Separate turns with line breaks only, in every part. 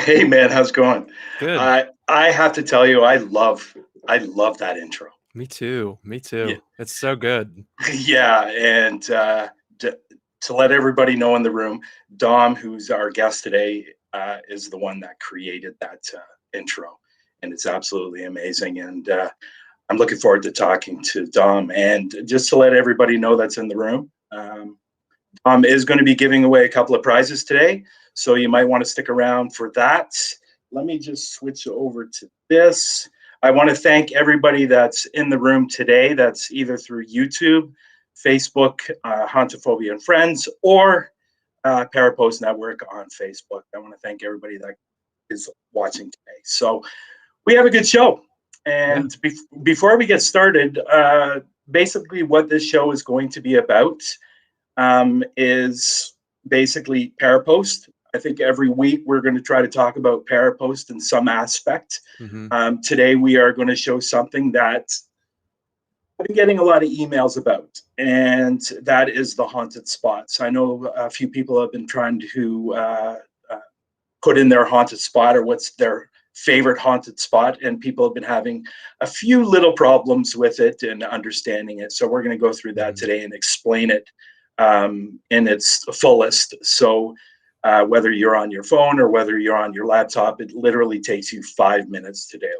Hey man, how's it going?
Good.
I have to tell you, I love that intro.
Me too. Me
Yeah,
too. It's so good.
yeah, and d- to let everybody know in the room, Dom, who's our guest today, is the one that created that intro, and it's absolutely amazing. And I'm looking forward to talking to Dom. And just to let everybody know that's in the room, is going to be giving away a couple of prizes today. So you might want to stick around for that. Let me just switch over to this. I want to thank everybody that's in the room today. That's either through YouTube, Facebook, Huntaphobia and Friends, or Parapost Network on Facebook. I want to thank everybody that is watching today. So we have a good show.
Yeah.
And before we get started, basically what this show is going to be about is basically Parapost. I think every week we're going to try to talk about Parapost in some aspect.
hmm
Today we are going to show something that I've been getting a lot of emails about, and that is the haunted spots. I know a few people have been trying to uh, put in their haunted spot or what's their favorite haunted spot, and people have been having a few little problems with it and understanding it. So we're going to go through that
hmm
today and explain it in its fullest. So whether you're on your phone or whether you're on your laptop, it literally takes you 5 minutes to do.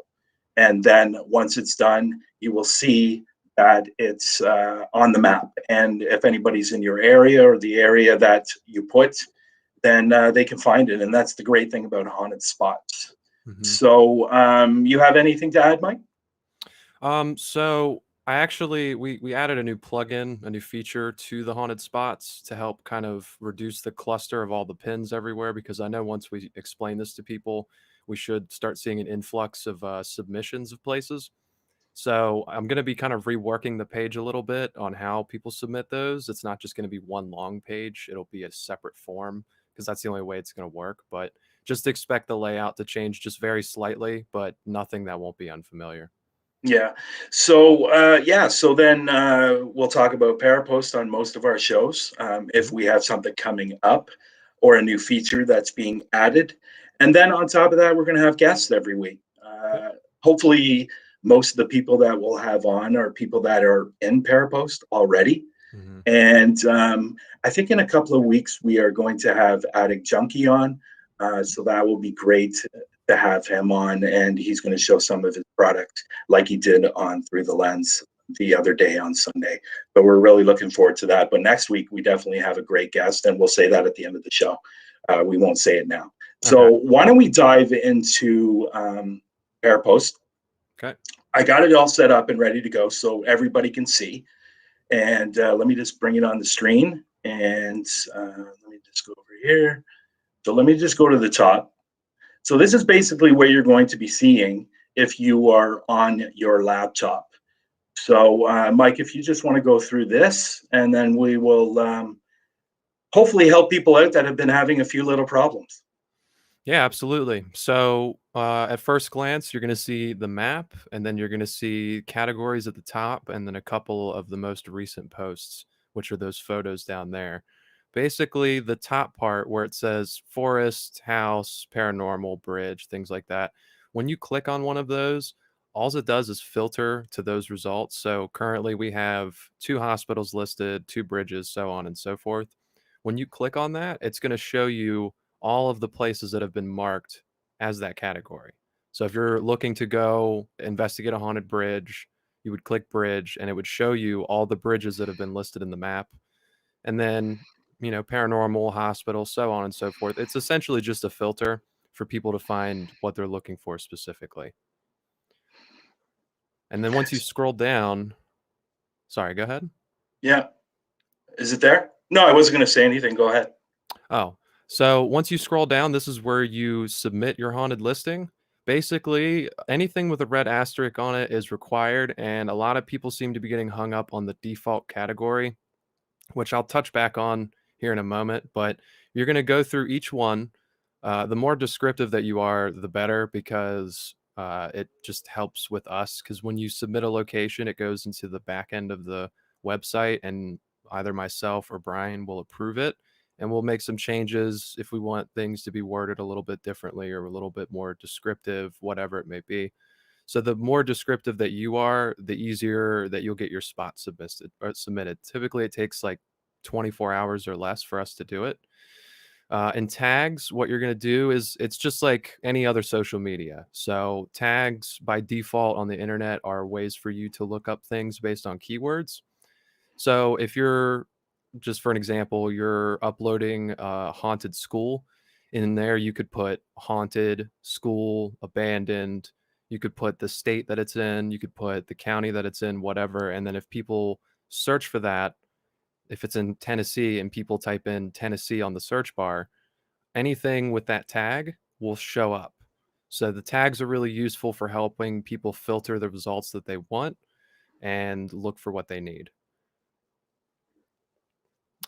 And then once it's done, you will see that it's on the map. And if anybody's in your area or the area that you put, then they can find it. And that's the great thing about haunted spots.
hmm
So, you have anything to add, Mike?
So I actually we added a new plugin, a new feature to the haunted spots to help kind of reduce the cluster of all the pins everywhere because I know once we explain this to people, we should start seeing an influx of submissions of places. So I'm going to be kind of reworking the page a little bit on how people submit those. It's not just going to be one long page. It'll be a separate form because that's the only way it's going to work. But just expect the layout to change just very slightly, but nothing that won't be unfamiliar.
Yeah. So, yeah. So then we'll talk about Parapost on most of our shows if
Mhm.
we have something coming up or a new feature that's being added. And then on top of that, we're going to have guests every week.
Yep.
Hopefully, most of the people that we'll have on are people that are in Parapost already.
Mhm.
And I think in a couple of weeks, we are going to have Attic Junkie on. So that will be great to have him on. And he's going to show some of his product like he did on Through the Lens the other day on Sunday. But we're really looking forward to that. But next week, we definitely have a great guest. And we'll say that at the end of the show. We won't say it now. So
Okay.
why don't we dive into Parapost?
Okay.
I got it all set up and ready to go so everybody can see. And let me just bring it on the screen. And let me just go over here. So let me just go to the top. So this is basically what you're going to be seeing if you are on your laptop. So Mike, if you just want to go through this, and then we will hopefully help people out that have been having a few little problems.
Yeah, absolutely. So, at first glance, you're going to see the map, and then you're going to see categories at the top, and then a couple of the most recent posts, which are those photos down there. Basically, the top part where it says forest, house, paranormal, bridge, things like that. When you click on one of those, all it does is filter to those results. So, currently, we have two hospitals listed, two bridges, so on and so forth. When you click on that, it's going to show you all of the places that have been marked as that category. So if you're looking to go investigate a haunted bridge, you would click bridge and it would show you all the bridges that have been listed in the map. And then, paranormal, hospital, so on and so forth. It's essentially just a filter for people to find what they're looking for specifically. And then once you scroll down, sorry, go ahead.
Yeah. Is it there? No, I wasn't going to say anything. Go ahead.
Oh, so once you scroll down, this is where you submit your haunted listing. Basically, anything with a red asterisk on it is required, and a lot of people seem to be getting hung up on the default category, which I'll touch back on here in a moment. But you're going to go through each one. The more descriptive that you are, the better, because it just helps with us. Because when you submit a location, it goes into the back end of the website, and either myself or Brian will approve it and we'll make some changes if we want things to be worded a little bit differently or a little bit more descriptive, whatever it may be. So the more descriptive that you are, the easier that you'll get your spot submitted. Typically, it takes like 24 hours or less for us to do it. In tags, what you're going to do is it's just like any other social media. So tags by default on the internet are ways for you to look up things based on keywords. So if you're, just for an example, you're uploading a haunted school, in there you could put haunted school, abandoned. You could put the state that it's in, you could put the county that it's in, whatever. And then if people search for that, if it's in Tennessee and people type in Tennessee on the search bar, anything with that tag will show up. So the tags are really useful for helping people filter the results that they want and look for what they need.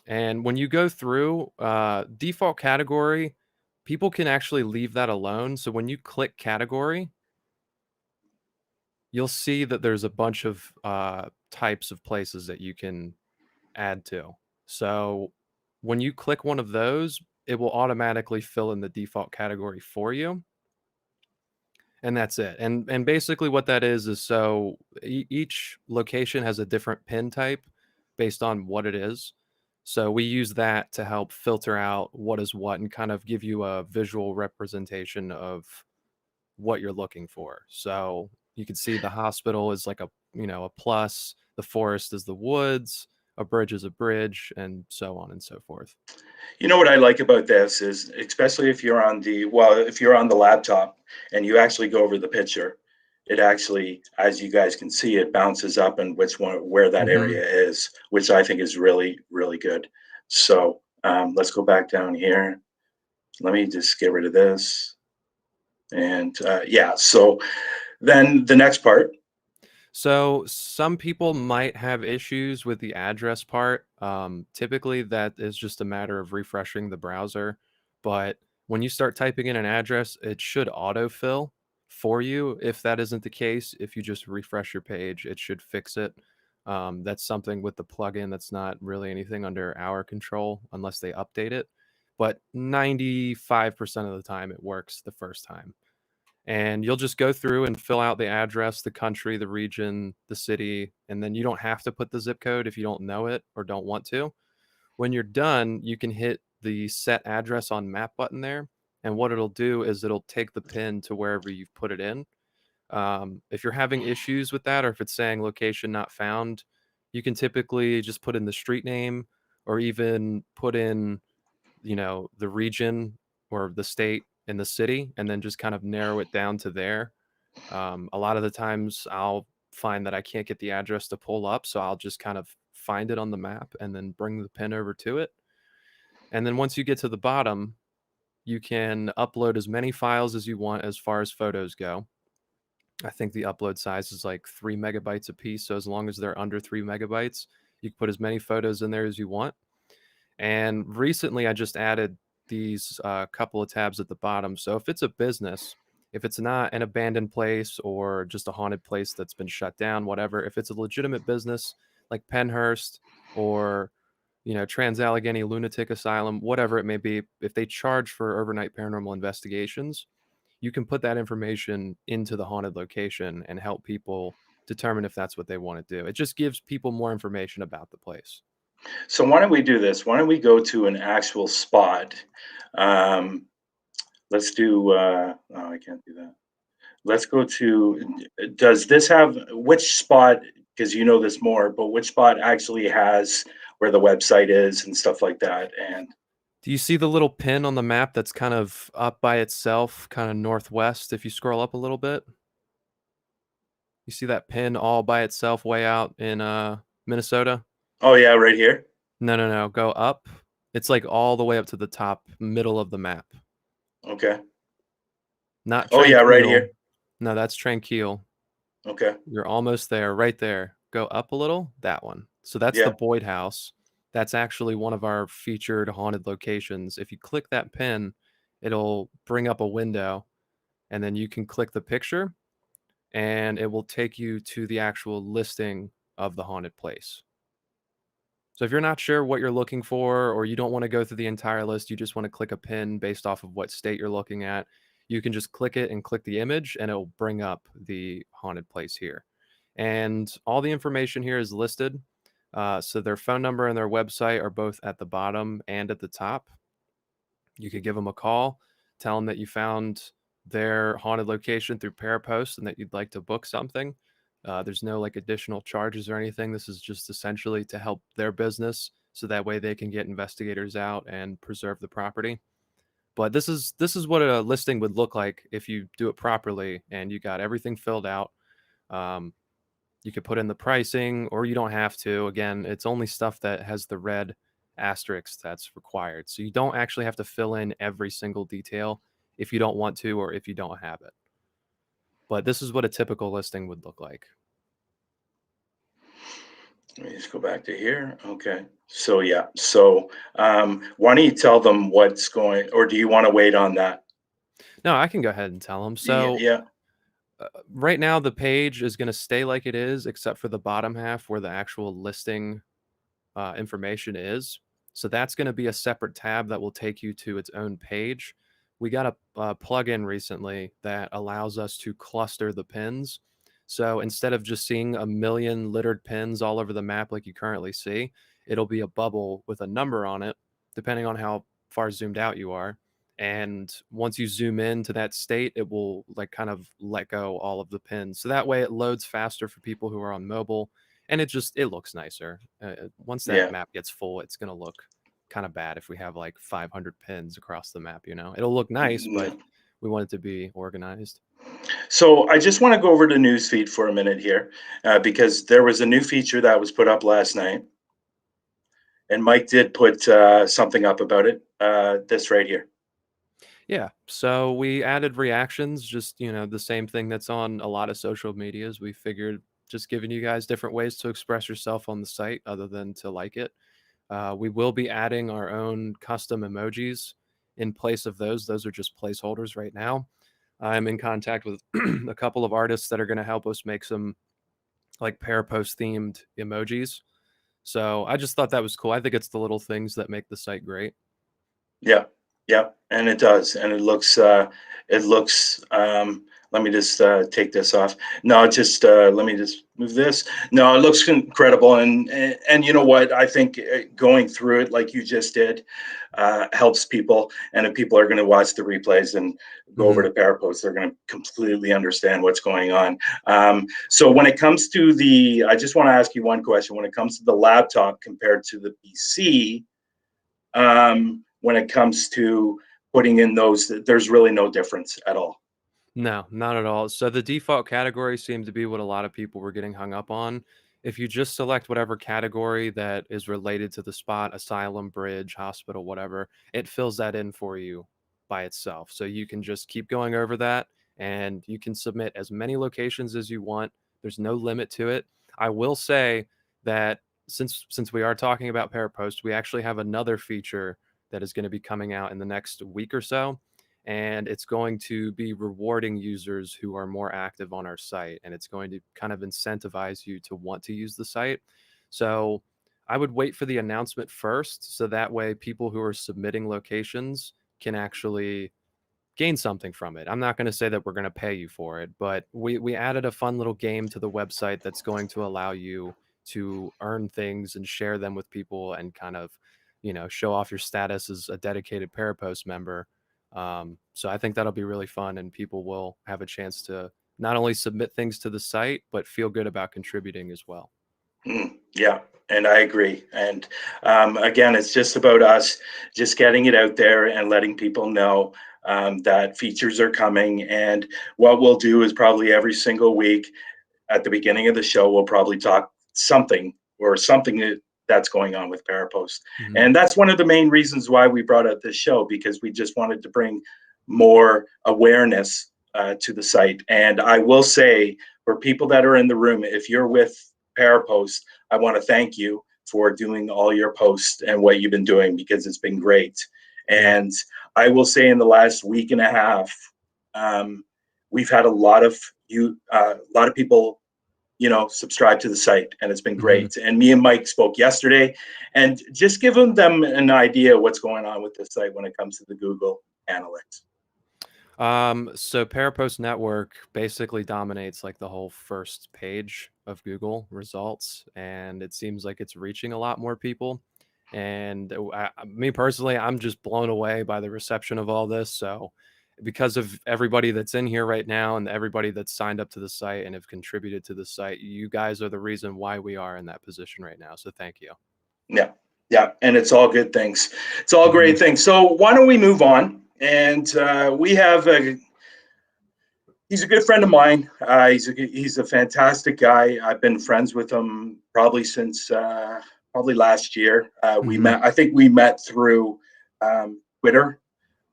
And when you go through default category, people can actually leave that alone. So when you click category, you'll see that there's a bunch of types of places that you can add to. So when you click one of those, it will automatically fill in the default category for you. And that's it. And basically what that is so each location has a different pin type based on what it is. So we use that to help filter out what is what and kind of give you a visual representation of what you're looking for. So you can see the hospital is like a, a plus, the forest is the woods, a bridge is a bridge, and so on and so forth.
You know what I like about this is, especially if you're on if you're on the laptop and you actually go over the picture, it actually, as you guys can see, it bounces up and where that
Hmm.
area is, which I think is really, really good. So let's go back down here. Let me just get rid of this. And yeah, so then the next part.
So some people might have issues with the address part. Typically, that is just a matter of refreshing the browser. But when you start typing in an address, it should autofill for you. If that isn't the case, if you just refresh your page, it should fix it. That's something with the plugin that's not really anything under our control unless they update it. But 95% of the time, it works the first time, and you'll just go through and fill out the address, the country, the region, the city, and then you don't have to put the zip code if you don't know it or don't want to. When you're done, you can hit the set address on map button there, and what it'll do is it'll take the pin to wherever you've put it in. If you're having issues with that, or if it's saying location not found, you can typically just put in the street name or even put in, the region or the state and the city, and then just kind of narrow it down to there. A lot of the times I'll find that I can't get the address to pull up, so I'll just kind of find it on the map and then bring the pin over to it. And then once you get to the bottom, you can upload as many files as you want as far as photos go. I think the upload size is like 3 megabytes a piece. So as long as they're under 3 megabytes, you can put as many photos in there as you want. And recently, I just added these couple of tabs at the bottom. So if it's a business, if it's not an abandoned place or just a haunted place that's been shut down, whatever, if it's a legitimate business like Penhurst or, Trans Allegheny Lunatic Asylum, whatever it may be, if they charge for overnight paranormal investigations, you can put that information into the haunted location and help people determine if that's what they want to do. It just gives people more information about the place.
So why don't we do this? Why don't we go to an actual spot? Um, let's do. Oh, I can't do that. Let's go to. Does this have which spot? Because you know this more, but which spot actually has where the website is and stuff like that? And
Do you see the little pin on the map that's kind of up by itself, kind of northwest if you scroll up a little bit? You see that pin all by itself way out in Minnesota?
oh yeah, right here.
No, no, no. Go up. It's like all the way up to the top middle of the map.
Okay.
Not
Oh yeah, right here.
Tranquil. No, that's Tranquil.
Okay.
You're almost there, right there. Go up a little, that one. So that's the
Yeah.
Boyd House. That's actually one of our featured haunted locations. If you click that pin, it'll bring up a window, and then you can click the picture and it will take you to the actual listing of the haunted place. So if you're not sure what you're looking for, or you don't want to go through the entire list, you just want to click a pin based off of what state you're looking at, you can just click it and click the image, and it'll bring up the haunted place here. And all the information here is listed. So their phone number and their website are both at the bottom and at the top. You could give them a call, tell them that you found their haunted location through Parapost and that you'd like to book something. There's no like additional charges or anything. This is just essentially to help their business so that way they can get investigators out and preserve the property. But this is what a listing would look like if you do it properly and you got everything filled out. Um, you could put in the pricing, or you don't have to. Again, it's only stuff that has the red asterisk that's required. So you don't actually have to fill in every single detail if you don't want to or if you don't have it. But this is what a typical listing would look like.
Let me just go back to here. Okay. So yeah. So why don't you tell them what's going, or do you want to wait on that?
No, I can go ahead and tell them.
Yeah.
So
Yeah.
right now the page is going to stay like it is, except for the bottom half where the actual listing information is. So that's going to be a separate tab that will take you to its own page. We got a plugin recently that allows us to cluster the pins. So instead of just seeing a million littered pins all over the map like you currently see, it'll be a bubble with a number on it, depending on how far zoomed out you are. And once you zoom in to that state, it will like kind of let go all of the pins. So that way it loads faster for people who are on mobile, and it looks nicer. Once that
Yeah.
map gets full, it's gonna look kind of bad if we have like 500 pins across the map. It'll look nice, but
No.
we want it to be organized.
So I just want to go over to newsfeed for a minute here, because there was a new feature that was put up last night, and Mike did put something up about it. This right here.
Yeah, so we added reactions, just the same thing that's on a lot of social medias. We figured just giving you guys different ways to express yourself on the site other than to like it. We will be adding our own custom emojis in place of those. Those are just placeholders right now. I'm in contact with a couple of artists that are going to help us make some like Parapost themed emojis. So I just thought that was cool. I think it's the little things that make the site great.
Yeah, yeah, and it does, and it looks. Let me just take this off. No, just let me just move this. No, it looks incredible, and you know what? I think going through it like you just did helps people, and if people are going to watch the replays and go over
Hmm.
to Parapost, they're going to completely understand what's going on. So when it comes to I just want to ask you one question. When it comes to the laptop compared to the PC, when it comes to putting in those, there's really no difference at all.
No, not at all. So the default categories seem to be what a lot of people were getting hung up on. If you just select whatever category that is related to the spot, asylum, bridge, hospital, whatever, it fills that in for you by itself. So you can just keep going over that, and you can submit as many locations as you want. There's no limit to it. I will say that since we are talking about Parapost, we actually have another feature that is going to be coming out in the next week or so, and it's going to be rewarding users who are more active on our site, and it's going to kind of incentivize you to want to use the site. So I would wait for the announcement first, so that way people who are submitting locations can actually gain something from it. I'm not going to say that we're going to pay you for it, but we added a fun little game to the website that's going to allow you to earn things and share them with people and kind of, show off your status as a dedicated Parapost member. So I think that'll be really fun, and people will have a chance to not only submit things to the site, but feel good about contributing as well.
Yeah, and I agree. And again, it's just about us just getting it out there and letting people know that features are coming. And what we'll do is probably every single week at the beginning of the show, we'll probably talk something or something that's going on with Parapost.
Mhm.
And that's one of the main reasons why we brought out this show, because we just wanted to bring more awareness to the site. And I will say, for people that are in the room, if you're with Parapost, I want to thank you for doing all your posts and what you've been doing, because it's been great.
Yeah.
And I will say, in the last week and a half, we've had a lot of people subscribe to the site, and it's been
Mhm.
great. And me and Mike spoke yesterday, and just giving them an idea of what's going on with the site when it comes to the Google Analytics.
So Parapost Network basically dominates like the whole first page of Google results, and it seems like it's reaching a lot more people. And me personally, I'm just blown away by the reception of all this. So because of everybody that's in here right now and everybody that's signed up to the site and have contributed to the site, you guys are the reason why we are in that position right now. So thank you.
Yeah, yeah, and it's all good things. It's all
Mhm.
great things. So why don't we move on? And we have he's a good friend of mine. He's a fantastic guy. I've been friends with him probably since probably last year. We
Mhm.
met. I think we met through Twitter,
Yeah.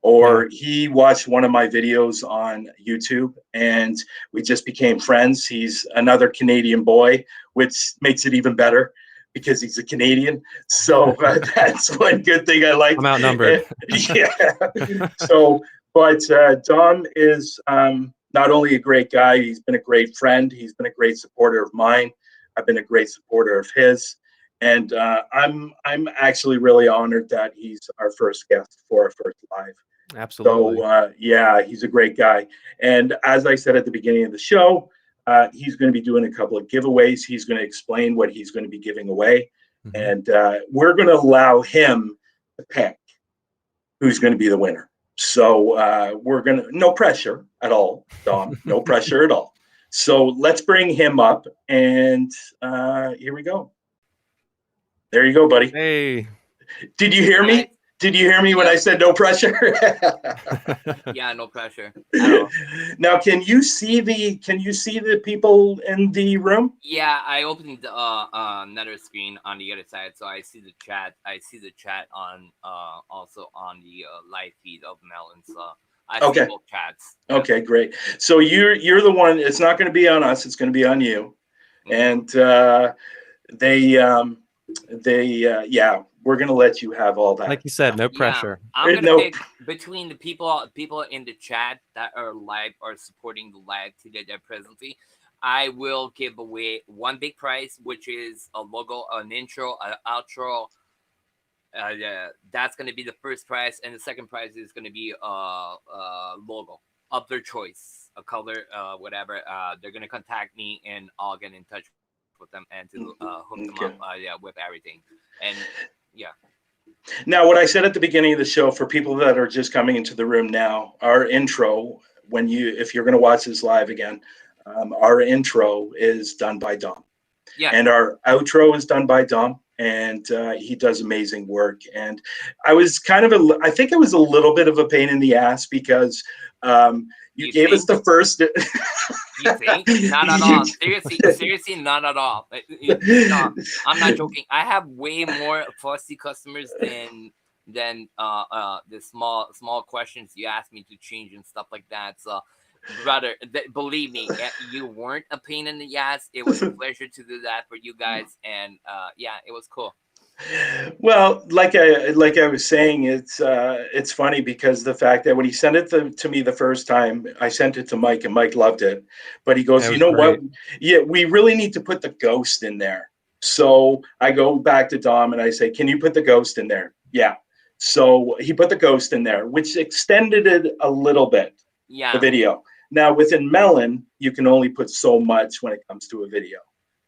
or he watched one of my videos on YouTube, and we just became friends. He's another Canadian boy, which makes it even better because he's a Canadian. So that's one good thing I like.
I'm outnumbered.
Yeah. So, but Dom is not only a great guy, he's been a great friend. He's been a great supporter of mine. I've been a great supporter of his. And I'm actually really honored that he's our first guest for our first live.
Absolutely.
So yeah, he's a great guy. And as I said at the beginning of the show, he's going to be doing a couple of giveaways. He's going to explain what he's going to be giving away,
Mhm.
and we're going to allow him to pick who's going to be the winner. So we're going to, no pressure at all, Dom, no pressure at all. So let's bring him up, and here we go. There you go, buddy.
Hey.
Did you hear me? Did you hear me when I said no pressure?
Yeah, no pressure at all.
Now, can you see the people in the room?
Yeah, I opened another screen on the other side, so I see the chat. I see the chat on also on the live feed of Melon's. I see both chats. Yeah.
Okay, great. So you're the one. It's not going to be on us. It's going to be on you. Mm-hmm. And yeah, we're going to let you have all that.
Like you said, no pressure.
Yeah, I'm going to pick between the people in the chat that are live or supporting the live today presently. I will give away one big prize, which is a logo, an intro, an outro. That's going to be the first prize, and the second prize is going to be a logo of their choice, a color, whatever. They're going to contact me, and I'll get in touch with them and to hook them up with everything. And yeah.
Now, what I said at the beginning of the show, for people that are just coming into the room now, our intro, if you're going to watch this live again, our intro is done by Dom.
Yeah.
And our outro is done by Dom, and he does amazing work. And I think it was a little bit of a pain in the ass because you gave us the first.
You think? Not at all. Seriously, not at all. No, I'm not joking. I have way more fussy customers than the small questions you asked me to change and stuff like that. So, brother, believe me, you weren't a pain in the ass. It was a pleasure to do that for you guys, and yeah, it was cool.
Well, like I was saying, it's funny because the fact that when he sent it to me the first time, I sent it to Mike, and Mike loved it. But he goes, you know what? Yeah, we really need to put the ghost in there. So I go back to Dom and I say, can you put the ghost in there? Yeah. So he put the ghost in there, which extended it a little bit.
Yeah.
The video. Now within Melon, you can only put so much when it comes to a video.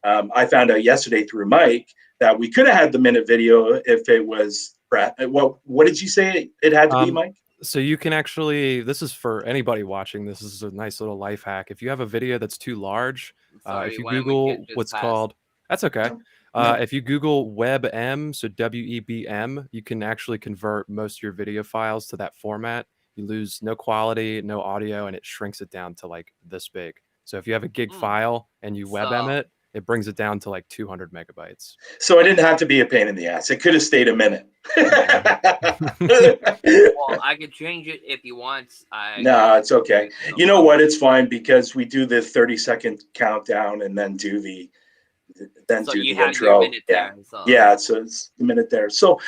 I found out yesterday through Mike that we could have had the minute video if it was what did you say it had to be, Mike?
So you can actually, this is for anybody watching, this is a nice little life hack. If you have a video that's too large, if you Google what's called, that's okay. If you Google WebM, so WEBM, you can actually convert most of your video files to that format. You lose no quality, no audio, and it shrinks it down to like this big. So if you have a gig file and you WebM it brings it down to like 200 megabytes.
So it didn't have to be a pain in the ass. It could have stayed a minute.
Well, I could change it if you want.
No, it's okay. You know what? It's fine because we do the 30-second countdown and then do the intro.
Minute there, so.
Yeah, so it's the minute there. So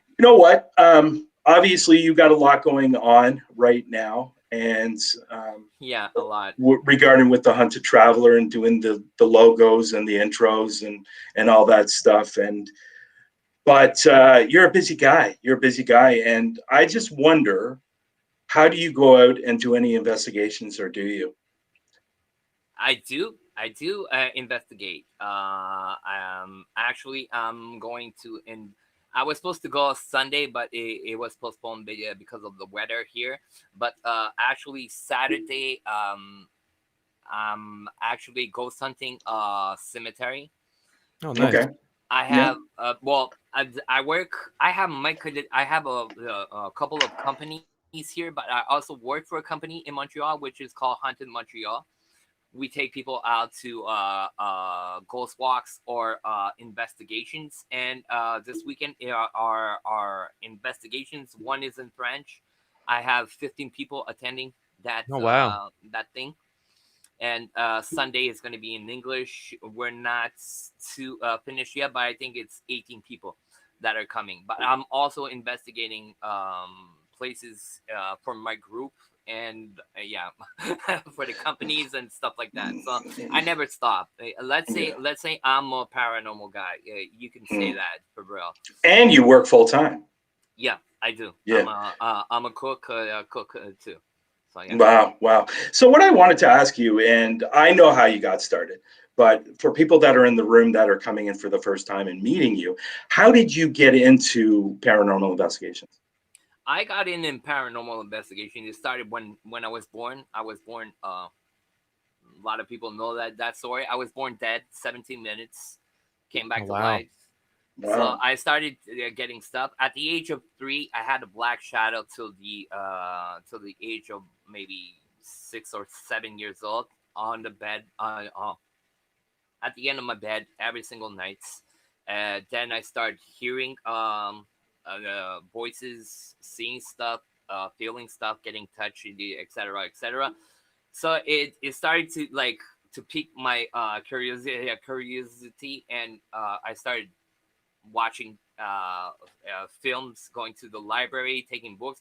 you know what? Obviously, you've got a lot going on right now, and
Yeah, a lot.
regarding with the Hunted Traveler and doing the logos and the intros and all that stuff. But you're a busy guy. You're a busy guy, and I just wonder, how do you go out and do any investigations, or do you?
I do investigate. Actually, I'm going to I was supposed to go Sunday, but it was postponed because of the weather here. But actually Saturday, I'm actually ghost hunting cemetery.
Oh, nice.
Okay.
I
Yeah.
have well, I work. I have I have a couple of companies here, but I also work for a company in Montreal, which is called Hunted Montreal. We take people out to ghost walks or investigations. And this weekend, our investigations. One is in French. I have 15 people attending
Oh, wow.
that thing. And Sunday is going to be in English. We're not too finished yet, but I think it's 18 people that are coming. But I'm also investigating places for my group, and yeah, for the companies and stuff like that. So I never stop. Let's say I'm a paranormal guy. You can say
Mm.
that for real.
And you work full time.
Yeah, I do.
Yeah.
I'm a cook too. So yeah.
Wow, wow. So what I wanted to ask you, and I know how you got started, but for people that are in the room that are coming in for the first time and meeting you, how did you get into paranormal investigations?
I got in paranormal investigation. It started when I was born. I was born. A lot of people know that story. I was born dead. 17 minutes, came
Oh,
back to
wow.
life. So
Wow.
I started getting stuff at the age of 3. I had a black shadow till the age of maybe 6 or 7 years old on the bed at the end of my bed every single night. Then I started hearing voices, seeing stuff, feeling stuff, getting touched, etc., etc. So it started to to pique my curiosity, and I started watching films, going to the library, taking books.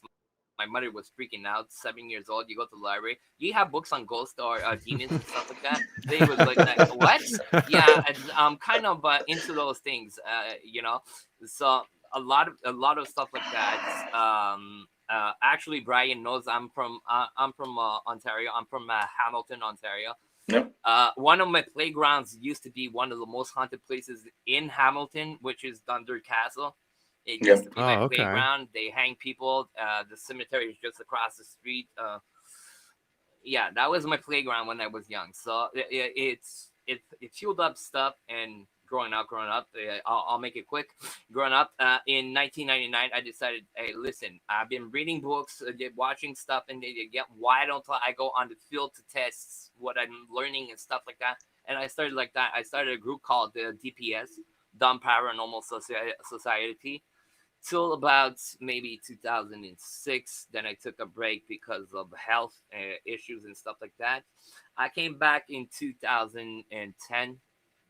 My mother was freaking out. 7 years old, you go to the library. Do you have books on ghosts or demons and stuff like that? They was like, what? Yeah, I'm kind of into those things, So a lot of stuff like that. Actually, Brian knows I'm from Ontario. I'm from Hamilton, Ontario.
Yep.
One of my playgrounds used to be one of the most haunted places in Hamilton, which is Dunder Castle. It used
Yep.
to be my
Oh, okay.
playground. They hang people. The cemetery is just across the street. Yeah, that was my playground when I was young. So it fueled up stuff. And growing up, I'll make it quick. Growing up in 1999, I decided, hey, listen, I've been reading books, watching stuff, and why don't I go on the field to test what I'm learning and stuff like that? And I started like that. I started a group called the DPS, Dumb Paranormal Society, till about maybe 2006. Then I took a break because of health issues and stuff like that. I came back in 2010,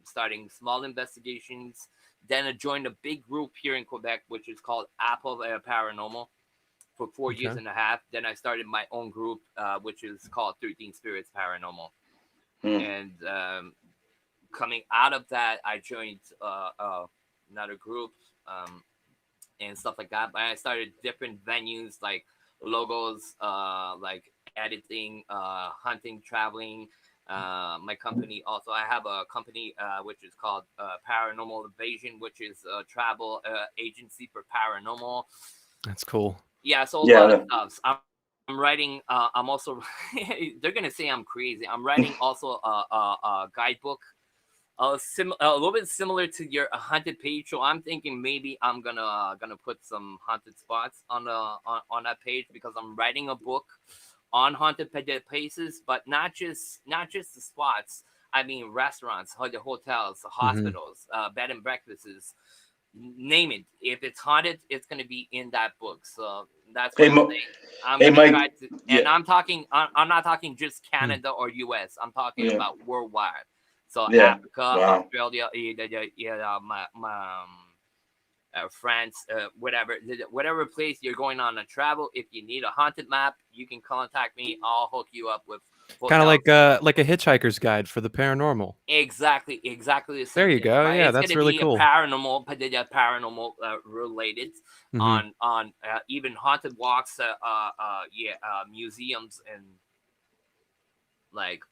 starting small investigations. Then I joined a big group here in Quebec, which is called Apple Paranormal, for 4 years
Okay.
and a half. Then I started my own group, which is called 13 Spirits Paranormal.
Mm.
And coming out of that, I joined another group. And stuff like that. But I started different venues like logos, like editing, hunting, traveling. My company also, I have a company which is called Paranormal Invasion, which is a travel agency for paranormal.
That's cool.
Yeah, so a lot of
Yeah.
stuff. I'm writing. I'm also. They're gonna say I'm crazy. I'm writing also a guidebook, a little bit similar to your haunted page. So I'm thinking maybe I'm gonna put some haunted spots on that page, because I'm writing a book on haunted places, but not just the spots. I mean restaurants, hotels,
Hmm.
hospitals, bed and breakfasts, name it. If it's haunted, it's gonna be in that book. So that's what
Hey,
I'm saying. I'm
hey,
gonna
Mike.
try to,
Yeah.
and I'm talking. I'm not talking just Canada or U.S. I'm talking
Yeah.
about worldwide. So
Yeah.
Africa,
Wow.
Australia, France, whatever place you're going on a travel. If you need a haunted map, you can contact me. I'll hook you up with
Kind of
hotels.
like a hitchhiker's guide for the paranormal.
Exactly the same
There you
thing.
go.
But
Yeah,
it's
that's
gonna
really
be
cool.
a paranormal related
Mhm.
on even haunted walks, museums and like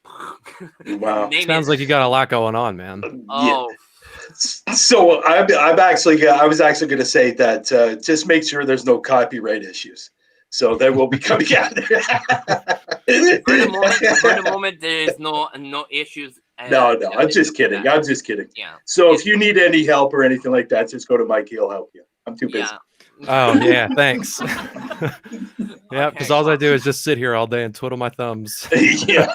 Wow.
name it.
Sounds like you got a lot going on, man.
Yeah.
Oh,
So I was actually going to say that just make sure there's no copyright issues. So that will be coming out.
for the moment, there is no issues.
No, I'm just
With
kidding.
that.
I'm just kidding.
Yeah,
So if
it's
you need any help or anything like that, just go to Mike. He'll help you. I'm too busy.
yeah.
Oh yeah, thanks. Yeah, because
Okay,
all I
well,
do is just sit here all day and twiddle my thumbs.
Yeah.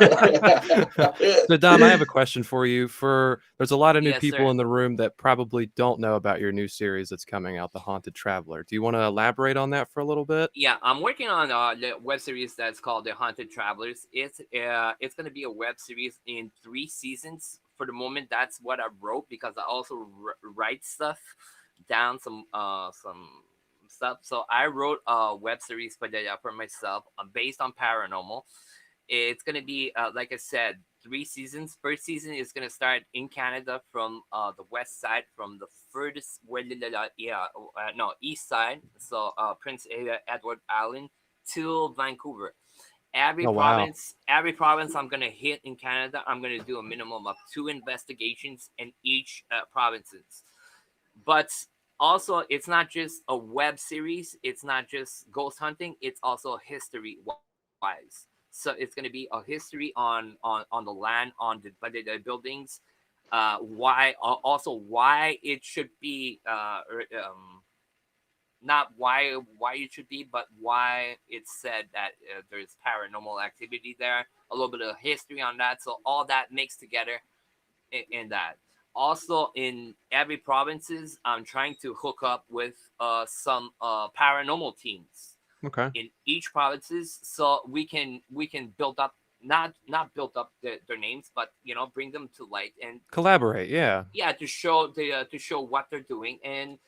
So Dom, I have a question for you. There's a lot of new
yes,
people
sir.
in the room that probably don't know about your new series that's coming out, The Haunted Traveler. Do you want to elaborate on that for a little bit?
Yeah, I'm working on the web series that's called The Haunted Travelers. It's going to be a web series in 3 seasons. For the moment, that's what I wrote because I also write stuff down, some stuff. So I wrote a web series for myself based on paranormal. It's going to be like I said, 3 seasons. First season is going to start in Canada from the west side, from the furthest east side. So Prince Edward Island to Vancouver.
Oh wow.
Every province I'm gonna hit in Canada, I'm gonna do a minimum of 2 investigations in each provinces. But also, it's not just a web series. It's not just ghost hunting. It's also history wise. So it's gonna be a history on the land, on the buildings, why it should be not why it should be, but why it's said that there's paranormal activity there. A little bit of history on that. So all that mixed together in that. Also, in every provinces, I'm trying to hook up with some paranormal teams
Okay.
in each provinces, so we can build up, not build up their names, but bring them to light and
Collaborate, yeah.
yeah, to show what they're doing and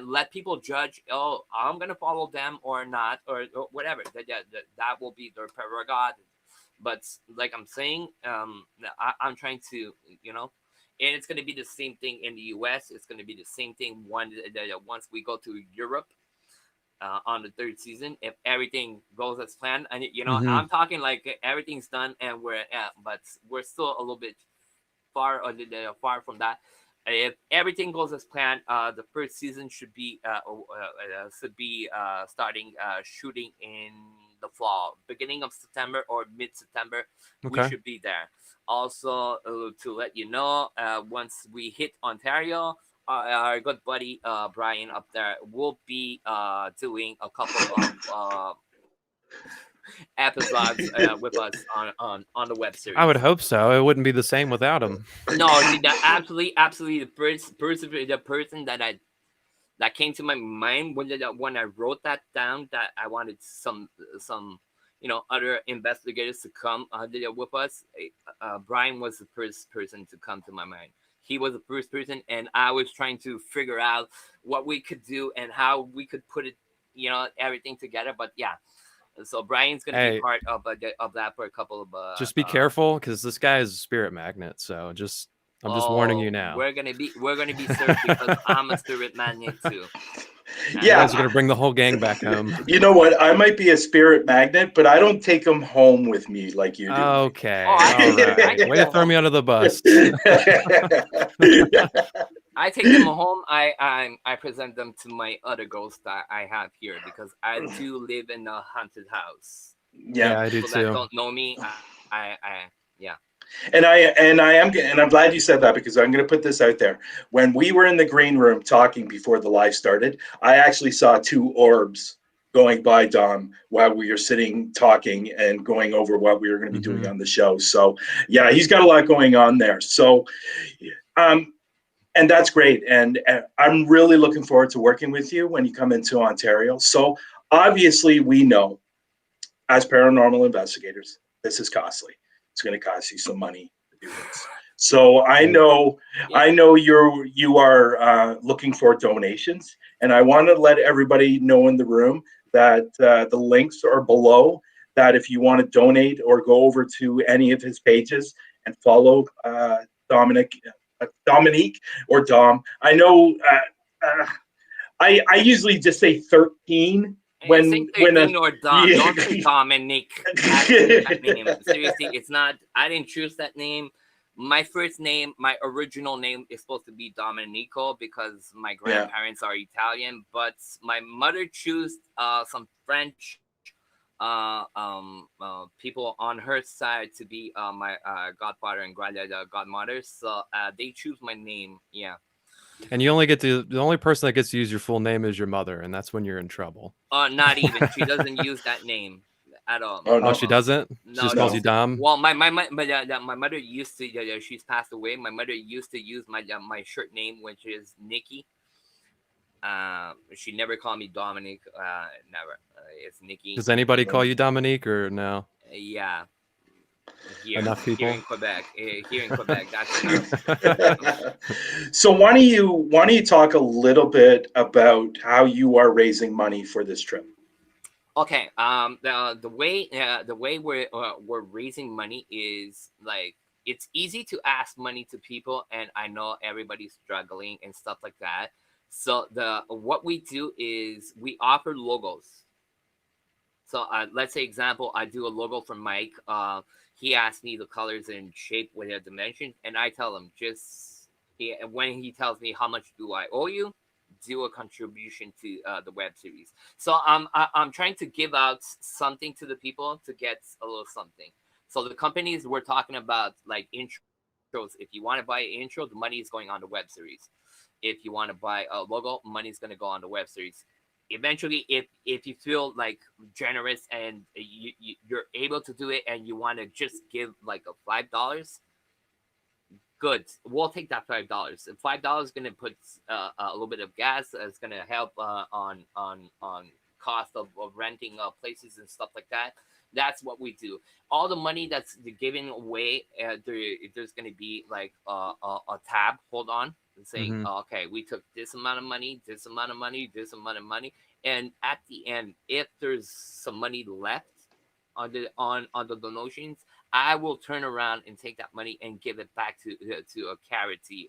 let people judge. Oh, I'm gonna follow them or not, or whatever. That will be their prerogative. But like I'm saying, I'm trying to, and it's gonna be the same thing in the U.S. It's gonna be the same thing once we go to Europe. On the 3rd season, if everything goes as planned, and
Mhm.
I'm talking like everything's done and but we're still a little bit far from that. If everything goes as planned, the 1st season should be starting shooting in the fall, beginning of September or mid-September. We
Okay.
should be there. Also, to let you know, once we hit Ontario, our good buddy Brian up there will be doing a couple of episodes with us on the web series.
I would hope so. It wouldn't be the same without him.
No, absolutely the person that came to my mind when I wrote that down, that I wanted some other investigators to come with us. Brian was the first person to come to my mind. He was the first person, and I was trying to figure out what we could do and how we could put it, everything together. But yeah, so Brian's gonna be
Hey,
part of that for a couple of
just be careful because this guy is a spirit magnet. So I'm just warning you now.
we're gonna be served because I'm a spirit magnet too.
You
Yeah.
guys are gonna bring the whole gang back home.
You know what? I might be a spirit magnet, but I don't take them home with me like you do.
Okay.
Oh, I
All
take
right. Way to
them
throw me
home.
under the bus.
I take them home. I present them to my other ghosts that I have here because I do live in a haunted house.
Yeah.
Yeah, I do
People that
too.
don't know me, yeah.
And I'm glad you said that, because I'm going to put this out there. When we were in the green room talking before the live started, I actually saw 2 orbs going by Dom while we were sitting talking and going over what we were going to be doing on the show. So yeah, he's got a lot going on there. So and that's great. And I'm really looking forward to working with you when you come into Ontario. So obviously we know, as paranormal investigators, this is costly. It's going to cost you some money to do this. So I
Yeah.
know you are looking for donations, and I want to let everybody know in the room that the links are below. That if you want to donate or go over to any of his pages and follow Dominique or Dom. I know. I usually just say 13
Yeah, say
when a
13 or Dom.
yeah.
Don't say Dominic. I hate that name. Seriously, it's not. I didn't choose that name. My first name, my original name, is supposed to be Domenico because my grandparents are Italian. But my mother chose some French people on her side to be my godfather and godmother. So they choose my name. Yeah.
And you only get to, the only person that gets to use your full name is your mother, and that's when you're in trouble.
Not even. She doesn't use that name at all.
Oh, no.
Oh, she doesn't? She
No,
just calls you Dom?
well, my mother used to. She's passed away. My mother used to use my shirt name, which is Nikki. She never called me Dominic. Never. It's Nikki.
Does anybody call you Dominique or no?
Yeah. Here,
Enough people?
here in Quebec. Here in Quebec, that's enough.
So why don't you talk a little bit about how you are raising money for this trip?
Okay. The way we're raising money is like it's easy to ask money to people, and I know everybody's struggling and stuff like that. So what we do is we offer logos. So let's say example, I do a logo for Mike. He asks me the colors and shape with the dimensions, and I tell him when he tells me how much do I owe you, do a contribution to the web series. So I'm trying to give out something to the people to get a little something. So the companies we're talking about, like intros, if you want to buy an intro, the money is going on the web series. If you want to buy a logo, money is going to go on the web series. Eventually, if you feel like generous and you're able to do it and you want to just give like a $5, good, we'll take that $5. $5 is going to put a little bit of gas. It's going to help on cost of renting places and stuff like that. That's what we do. All the money that's given away, there's going to be like a tab. Hold on, saying, okay, we took this amount of money, this amount of money, this amount of money, and at the end, if there's some money left on the donations, I will turn around and take that money and give it back to a charity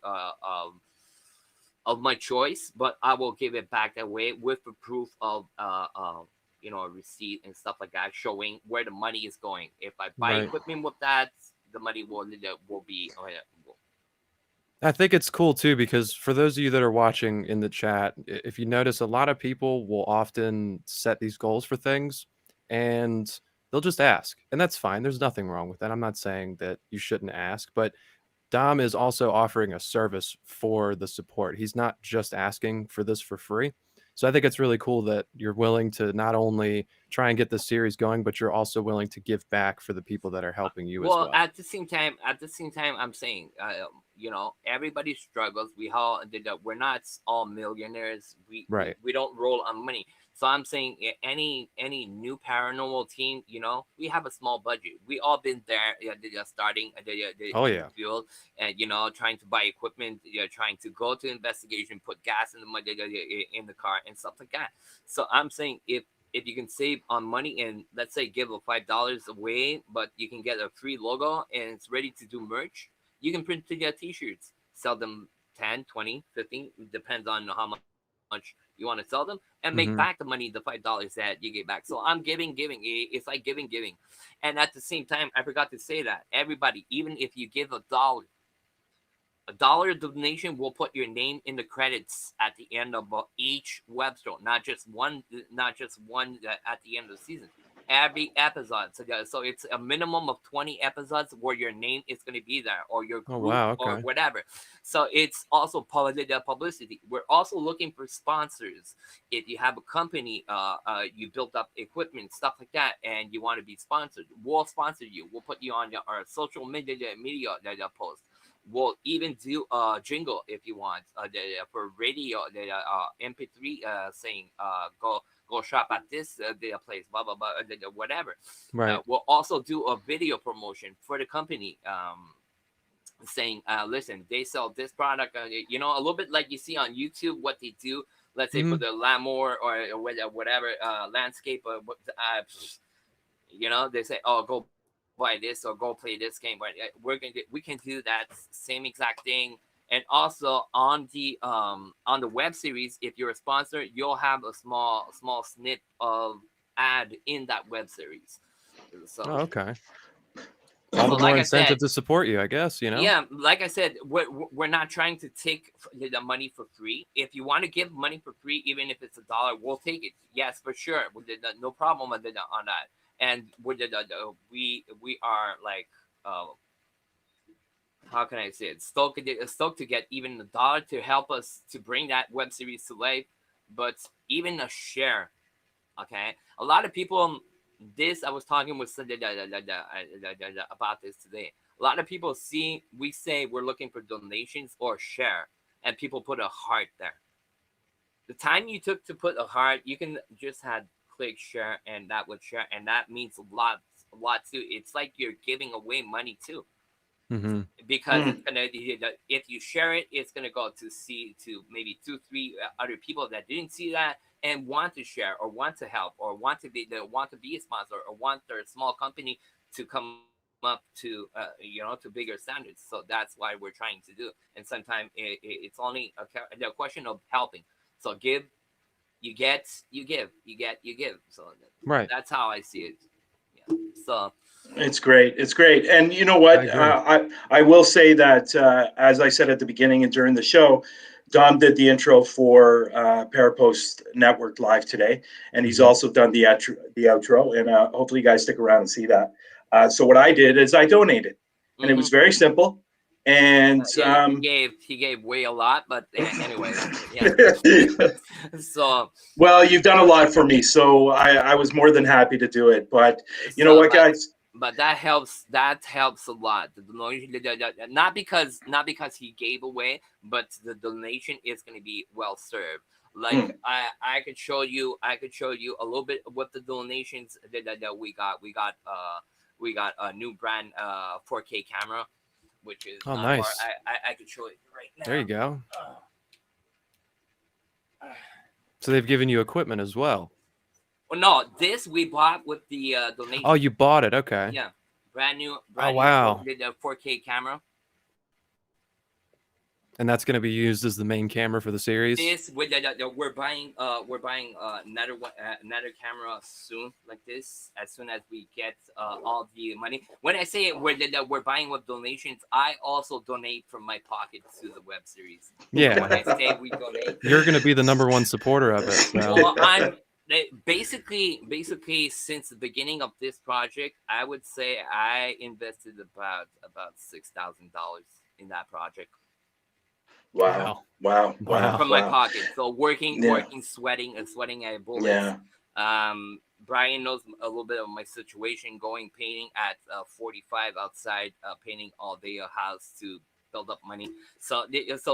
of my choice, but I will give it back that way with the proof of a receipt and stuff like that, showing where the money is going. If I buy equipment with that, the money will be.
I think it's cool too, because for those of you that are watching in the chat, if you notice, a lot of people will often set these goals for things and they'll just ask, and that's fine. There's nothing wrong with that. I'm not saying that you shouldn't ask, but Dom is also offering a service for the support. He's not just asking for this for free. So I think it's really cool that you're willing to not only try and get the series going, but you're also willing to give back for the people that are helping you as well.
At the same time, I'm saying, everybody struggles. We're not all millionaires. We don't roll on money. So I'm saying any new paranormal team, we have a small budget. We all been there, starting the field, and trying to buy equipment, trying to go to investigation, put gas in the car and stuff like that. So I'm saying if you can save on money and let's say give a $5 away, but you can get a free logo and it's ready to do merch, you can print together t-shirts, sell them 10, 20, 15, depends on how much you want to sell them, and make back the money, the $5 that you get back. So I'm giving. It's like giving. And at the same time, I forgot to say that everybody, even if you give $1, $1 donation will put your name in the credits at the end of each web show, not just one at the end of the season. Every episode, so it's a minimum of 20 episodes where your name is going to be there, or your group, or whatever. So it's also publicity. We're also looking for sponsors. If you have a company, you built up equipment, stuff like that, and you want to be sponsored, we'll sponsor you. We'll put you on our social media post. We'll even do a jingle if you want for radio, MP3 saying go shop at this place, blah blah blah, whatever.
Right.
We'll also do a video promotion for the company. saying, listen, they sell this product, you know, a little bit like you see on YouTube what they do. Let's say for the lawnmower or whatever landscape, you know, they say, oh, go buy this or go play this game. But we can do that same exact thing. And also on the web series, if you're a sponsor, you'll have a small snip of ad in that web series. So
okay. All the
so
more
like I
incentive
said,
to support you, I guess, you know?
yeah, like I said, we're not trying to take the money for free. If you want to give money for free, even if it's $1, we'll take it. Yes, for sure. No problem on that. And we are like, how can I say it? Stoked to get even $1 to help us to bring that web series to life. But even a share, okay? A lot of people. This I was talking with about this today. A lot of people we say we're looking for donations or share, and people put a heart there. The time you took to put a heart, you can just had click share, and that would share, and that means a lot too. It's like you're giving away money too, because it's gonna, if you share it, it's gonna go to maybe 2-3 other people that didn't see that and want to share or want to help or want to be a sponsor or want their small company to come up to to bigger standards. So that's why we're trying to do. And sometimes it's only a question of helping. So give, you get, you give, you get, you give. So
Right.
that's how I see it. Yeah. So
It's great. It's great. And you know what? I will say that, as I said at the beginning and during the show, Dom did the intro for Parapost Network live today, and he's also done the outro. And hopefully, you guys stick around and see that. So what I did is I donated, and it was very simple. And
he gave way a lot, but anyway, yeah. So
well, you've done a lot for me, so I was more than happy to do it. But you know what, guys?
But that helps. That helps a lot. The donation, not because he gave away, but the donation is going to be well served. Like I could show you a little bit what the donations that we got. We got a new brand 4K camera, which is
nice.
I could show it right now.
There you go. So they've given you equipment as well.
Well, no, this we bought with the donation.
Oh, you bought it? Okay.
Yeah, brand new.
Wow.
New 4K camera.
And that's going to be used as the main camera for the series.
This we're buying another camera soon, like this, as soon as we get all the money. When I say we're buying with donations, I also donate from my pocket to the web series.
Yeah.
When I say we donate,
you're going to be the #1 supporter of it. So.
Well, I'm basically since the beginning of this project, I would say I invested about $6,000 in that project.
Wow.
From my pocket. So working, sweating at bullets.
Yeah.
Brian knows a little bit of my situation, going painting at 45 outside, painting all day a house to build up money. So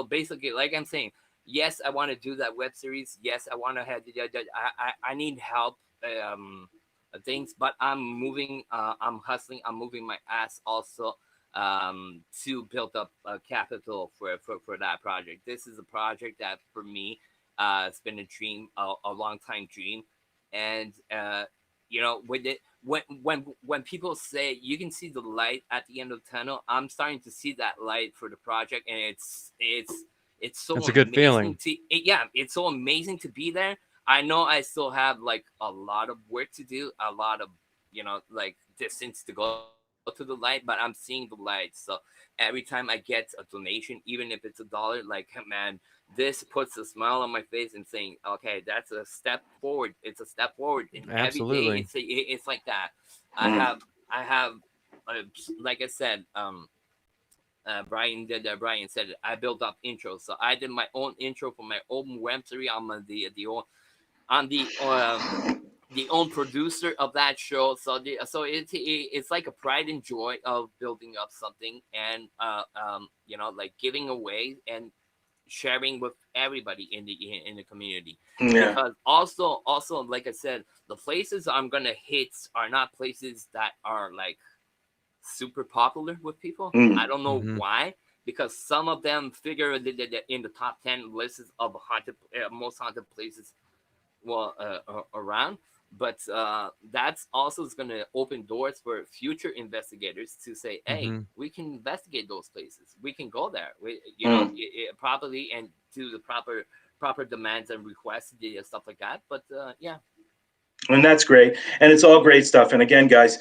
basically, like I'm saying, yes, I want to do that web series. Yes, I want to have. I need help. Things, but I'm moving. I'm hustling. I'm moving my ass also. To build up capital for that project. This is a project that for me, it's been a dream, a long time dream, and with it, when people say you can see the light at the end of the tunnel, I'm starting to see that light for the project, and it's so.
It's a good feeling.
It's so amazing to be there. I know I still have like a lot of work to do, a lot of like distance to go to the light, but I'm seeing the light. So every time I get a donation, even if it's $1, like, man, this puts a smile on my face and saying, okay, that's a step forward. It's a step forward. And
absolutely,
every day it's like that. I have like I said, Brian said it, I built up intros. So I did my own intro for my own web series. I'm the own producer of that show, so it's like a pride and joy of building up something and like giving away and sharing with everybody in the community. Because also like I said, the places I'm gonna hit are not places that are like super popular with people.
Mm.
I don't know
Mhm.
why, because some of them figure that in the top 10 lists of haunted, most haunted places, well, around. But that's also is going to open doors for future investigators to say, hey,
Mhm.
we can investigate those places, we can go there, we,
Mm.
properly, and do the proper demands and requests and stuff like that. But yeah.
And that's great. And it's all great stuff. And again, guys,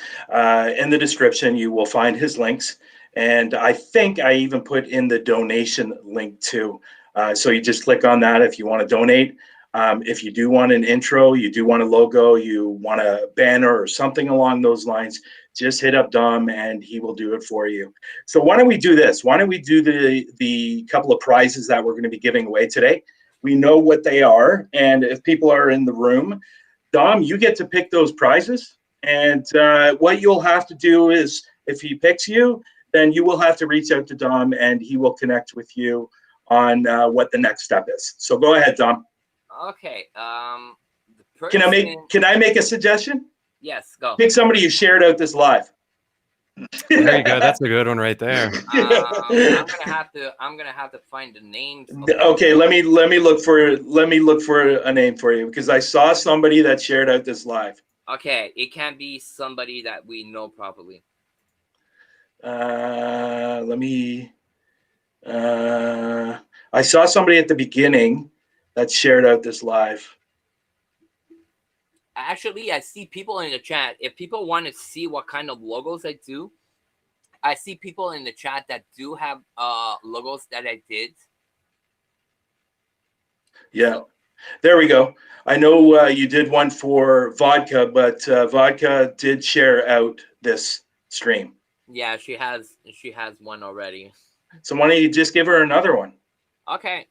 in the description, you will find his links. And I think I even put in the donation link too. So you just click on that if you want to donate. If you do want an intro, you do want a logo, you want a banner or something along those lines, just hit up Dom and he will do it for you. So why don't we do this? Why don't we do the couple of prizes that we're going to be giving away today? We know what they are. And if people are in the room, Dom, you get to pick those prizes. And what you'll have to do is, if he picks you, then you will have to reach out to Dom and he will connect with you on what the next step is. So go ahead, Dom.
Okay. The
Can
person.
I make a suggestion?
Yes, go.
Pick somebody who shared out this live.
There you go. That's a good one right there.
I'm gonna have to find the names.
Okay, let me look for a name for you because I saw somebody that shared out this live.
Okay, it can be somebody that we know properly.
Let me. I saw somebody at the beginning that shared out this live.
Actually, I see people in the chat. If people want to see what kind of logos I do, I see people in the chat that do have logos that I did.
Yeah,
So,
there we go. I know you did one for Vodka, but Vodka did share out this stream.
yeah, she has one already.
So why don't you just give her another one?
Okay.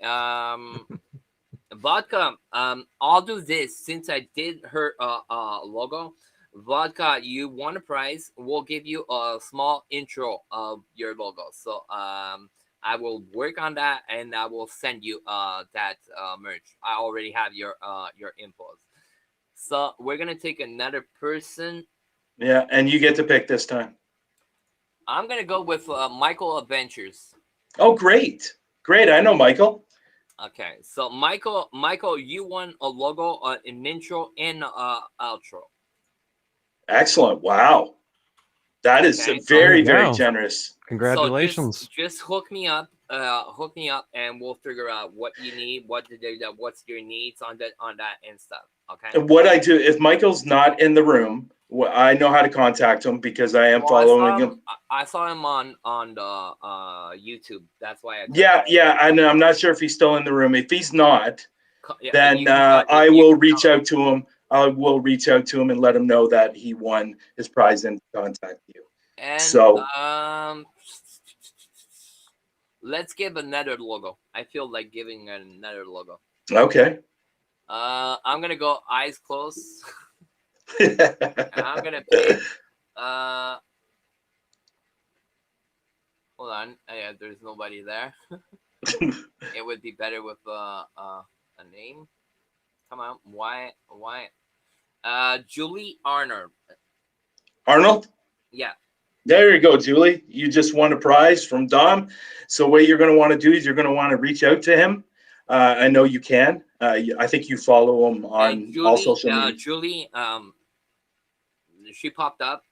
Vodka. I'll do this since I did her logo. Vodka, you won a prize. We'll give you a small intro of your logo. So I will work on that and I will send you that merch. I already have your infos. So we're gonna take another person.
Yeah, and you get to pick this time.
I'm gonna go with Michael Adventures.
Oh, great. Great. I know Michael.
Okay, so Michael, you won a logo, an intro, and outro.
Excellent. Wow. That is
Okay, so
There you
very, very
go.
generous.
so
Congratulations.
just hook me up, and we'll figure out what you need, what's your needs on that and stuff. Okay.
And what I do, if Michael's not in the room, I know how to contact him because I am
Well,
following him.
I saw him on the YouTube. That's why I.
Yeah, yeah. And I'm not sure if he's still in the room. If he's not,
Yeah,
then I will reach out to him. I will reach out to him and let him know that he won his prize and contact you.
And
So
let's give another logo. I feel like giving another logo.
okay.
I'm gonna go eyes closed. I'm gonna pick. Hold on. Yeah, there's nobody there. It would be better with a name. Come on. Why? Julie Arnold.
Arnold?
Yeah.
There you go, Julie. You just won a prize from Dom. So what you're going to want to do is you're going to want to reach out to him. I know you can. I think you follow him on all social media.
Julie, she popped up.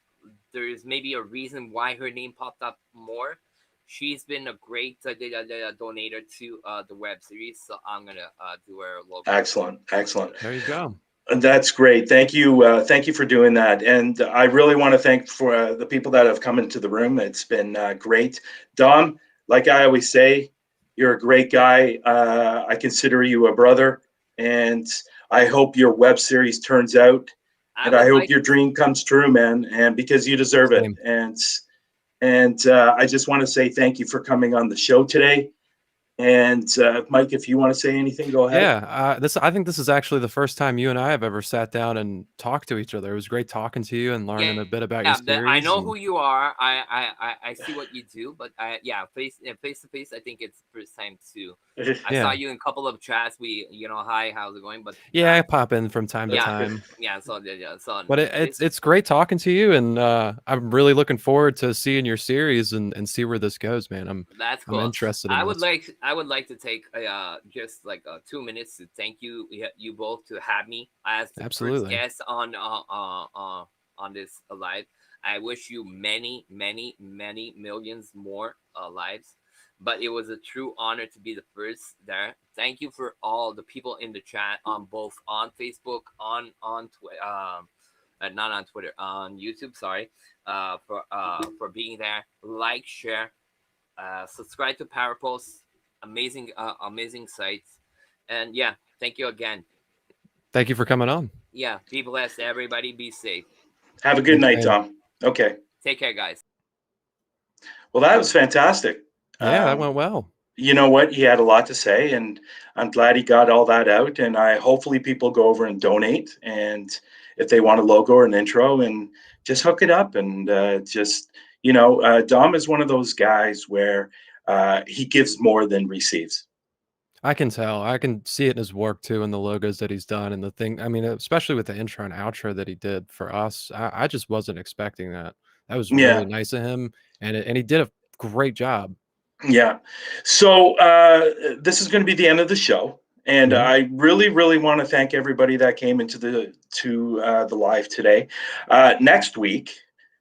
There's maybe a reason why her name popped up more. She's been a great donator to the web series, so I'm gonna do her logo.
Excellent, excellent.
There you go.
That's great. Thank you for doing that. And I really want to thank for the people that have come into the room. It's been great. Dom, like I always say, you're a great guy. I consider you a brother, and I hope your web series turns out. And I hope your dream comes true, man. And because you deserve it. And I just want to say thank you for coming on the show today. And Mike, if you want to say anything, go ahead.
Yeah, I think this is actually the first time you and I have ever sat down and talked to each other. It was great talking to you and learning a bit about your series.
I know who you are. I see what you do, but face to face, I think it's the first time I saw you in a couple of chats. Hi, how's it going? But
yeah, I pop in from time to
yeah,
time.
yeah. So
But it's great talking to you, and I'm really looking forward to seeing your series and see where this goes, man.
that's
I'm
cool.
interested in
I
this.
would like to take just like 2 minutes to thank you both to have me as the first
Absolutely.
guest on this live. I wish you many, many, many millions more lives. But it was a true honor to be the first there. Thank you for all the people in the chat on both on Facebook, on Twitter, not on Twitter, on YouTube. Sorry, for being there. Like, share, subscribe to Parapost. Amazing, amazing sites. And yeah, thank you again.
Thank you for coming on.
Yeah, be blessed, everybody. Be safe.
Have a good night,
man.
Dom. Okay.
Take care, guys.
Well, that was fantastic.
Yeah, that went well.
You know what? He had a lot to say, and I'm glad he got all that out. And hopefully people go over and donate, and if they want a logo or an intro, and just hook it up. And Dom is one of those guys where he gives more than receives.
I can tell. I can see it in his work too, and the logos that he's done, and the thing. I mean, especially with the intro and outro that he did for us. I just wasn't expecting that. That was
Yeah.
really nice of him, and he did a great job.
Yeah. So this is going to be the end of the show. And I really, really want to thank everybody that came into the live today. Next week,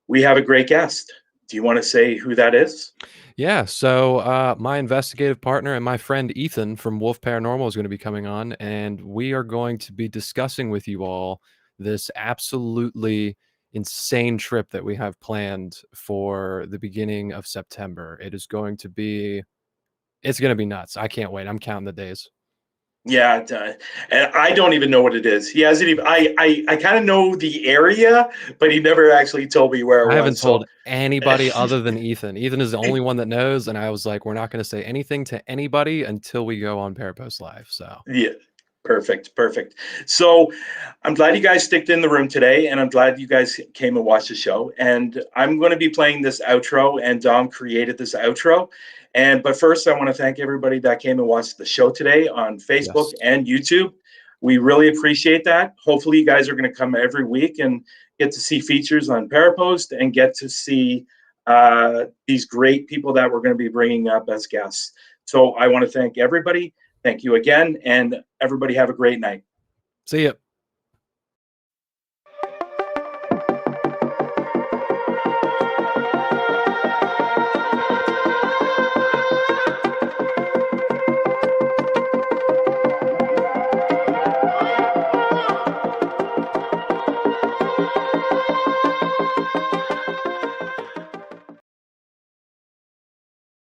we have a great guest. Do you want to say who that is?
Yeah. So my investigative partner and my friend Ethan from Wolf Paranormal is going to be coming on, and we are going to be discussing with you all this absolutely insane trip that we have planned for the beginning of September. It's going to be nuts. I can't wait. I'm counting the days.
Yeah, and I don't even know what it is. He hasn't even. I kind of know the area, but he never actually told me where it was.
I haven't told anybody other than Ethan. Ethan is the only one that knows, and I was like, we're not going to say anything to anybody until we go on Parapost Live. So
yeah, perfect. So I'm glad you guys sticked in the room today, and I'm glad you guys came and watched the show. And I'm going to be playing this outro, and Dom created this outro. But first, I want to thank everybody that came and watched the show today on Facebook and YouTube. We really appreciate that. Hopefully, you guys are going to come every week and get to see features on Parapost and get to see these great people that we're going to be bringing up as guests. So I want to thank everybody. Thank you again, and everybody have a great night.
See ya.